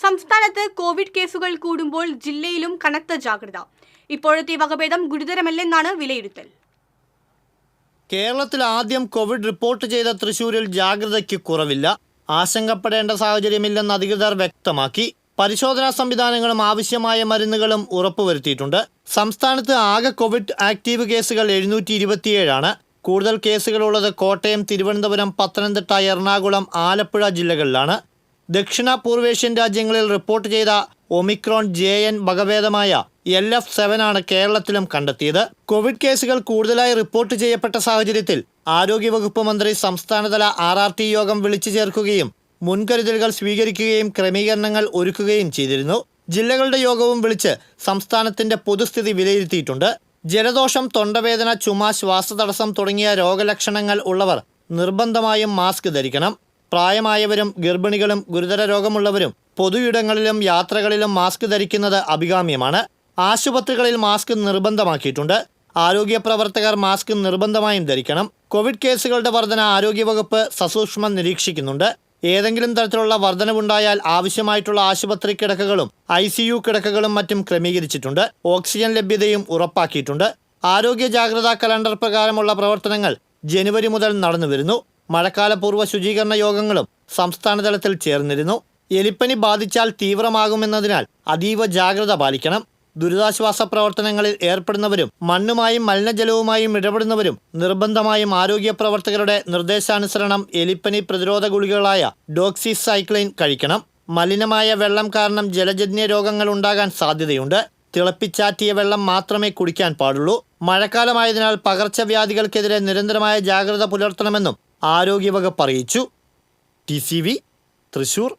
സംസ്ഥാനത്ത് കോവിഡ് കേസുകൾ കൂടുമ്പോൾ ജില്ലയിലും കനത്ത ജാഗ്രത. ഇപ്പോഴത്തെ വകഭേദം ഗുരുതരമല്ലെന്നാണ് വിലയിരുത്തൽ. കേരളത്തിൽ ആദ്യം കോവിഡ് റിപ്പോർട്ട് ചെയ്ത തൃശൂരിൽ ജാഗ്രതയ്ക്ക് കുറവില്ല. ആശങ്കപ്പെടേണ്ട സാഹചര്യമില്ലെന്ന് അധികൃതർ വ്യക്തമാക്കി. പരിശോധനാ സംവിധാനങ്ങളും ആവശ്യമായ മരുന്നുകളും ഉറപ്പുവരുത്തിയിട്ടുണ്ട്. സംസ്ഥാനത്ത് ആകെ കോവിഡ് ആക്റ്റീവ് കേസുകൾ 727 കൂടുതൽ കേസുകളുള്ളത് കോട്ടയം, തിരുവനന്തപുരം, പത്തനംതിട്ട, എറണാകുളം, ആലപ്പുഴ ജില്ലകളിലാണ്. ദക്ഷിണ പൂർവേഷ്യൻ രാജ്യങ്ങളിൽ റിപ്പോർട്ട് ചെയ്ത ഒമിക്രോൺ JN വകഭേദമായ LF7 കേരളത്തിലും കണ്ടെത്തിയത്. കോവിഡ് കേസുകൾ കൂടുതലായി റിപ്പോർട്ട് ചെയ്യപ്പെട്ട സാഹചര്യത്തിൽ ആരോഗ്യവകുപ്പ് മന്ത്രി സംസ്ഥാനതല RRT യോഗം വിളിച്ചു ചേർക്കുകയും മുൻകരുതലുകൾ സ്വീകരിക്കുകയും ക്രമീകരണങ്ങൾ ഒരുക്കുകയും ചെയ്തിരുന്നു. ജില്ലകളുടെ യോഗവും വിളിച്ച് സംസ്ഥാനത്തിന്റെ പൊതുസ്ഥിതി വിലയിരുത്തിയിട്ടുണ്ട്. ജലദോഷം, തൊണ്ടവേദന, ചുമ, ശ്വാസതടസ്സം തുടങ്ങിയ രോഗലക്ഷണങ്ങൾ ഉള്ളവർ നിർബന്ധമായും മാസ്ക് ധരിക്കണം. പ്രായമായവരും ഗർഭിണികളും ഗുരുതര രോഗമുള്ളവരും പൊതുയിടങ്ങളിലും യാത്രകളിലും മാസ്ക് ധരിക്കുന്നത് അഭികാമ്യമാണ്. ആശുപത്രികളിൽ മാസ്ക് നിർബന്ധമാക്കിയിട്ടുണ്ട്. ആരോഗ്യ പ്രവർത്തകർ മാസ്ക് നിർബന്ധമായും ധരിക്കണം. കോവിഡ് കേസുകളുടെ വർധന ആരോഗ്യവകുപ്പ് സസൂക്ഷ്മം നിരീക്ഷിക്കുന്നുണ്ട്. ഏതെങ്കിലും തരത്തിലുള്ള വർധനവുണ്ടായാൽ ആവശ്യമായിട്ടുള്ള ആശുപത്രി കിടക്കകളും ICU കിടക്കകളും മറ്റും ക്രമീകരിച്ചിട്ടുണ്ട്. ഓക്സിജൻ ലഭ്യതയും ഉറപ്പാക്കിയിട്ടുണ്ട്. ആരോഗ്യ ജാഗ്രതാ കലണ്ടർ പ്രകാരമുള്ള പ്രവർത്തനങ്ങൾ ജനുവരി മുതൽ നടന്നുവരുന്നു. മഴക്കാല പൂർവ്വ ശുചീകരണ യോഗങ്ങളും സംസ്ഥാന തലത്തിൽ ചേർന്നിരുന്നു. എലിപ്പനി ബാധിച്ചാൽ തീവ്രമാകുമെന്നതിനാൽ അതീവ ജാഗ്രത പാലിക്കണം. ദുരിതാശ്വാസ പ്രവർത്തനങ്ങളിൽ ഏർപ്പെടുന്നവരും മണ്ണുമായും മലിനജലവുമായും ഇടപെടുന്നവരും നിർബന്ധമായും ആരോഗ്യ പ്രവർത്തകരുടെ നിർദ്ദേശാനുസരണം എലിപ്പനി പ്രതിരോധ ഗുളികകളായ ഡോക്സിസൈക്ലിൻ കഴിക്കണം. മലിനമായ വെള്ളം കാരണം ജലജന്യ രോഗങ്ങൾ ഉണ്ടാകാൻ സാധ്യതയുണ്ട്. തിളപ്പിച്ചാറ്റിയ വെള്ളം മാത്രമേ കുടിക്കാൻ പാടുള്ളൂ. മഴക്കാലമായതിനാൽ പകർച്ചവ്യാധികൾക്കെതിരെ നിരന്തരമായ ജാഗ്രത പുലർത്തണമെന്നും ആരോഗ്യവകുപ്പ് അറിയിച്ചു. TCV തൃശൂർ.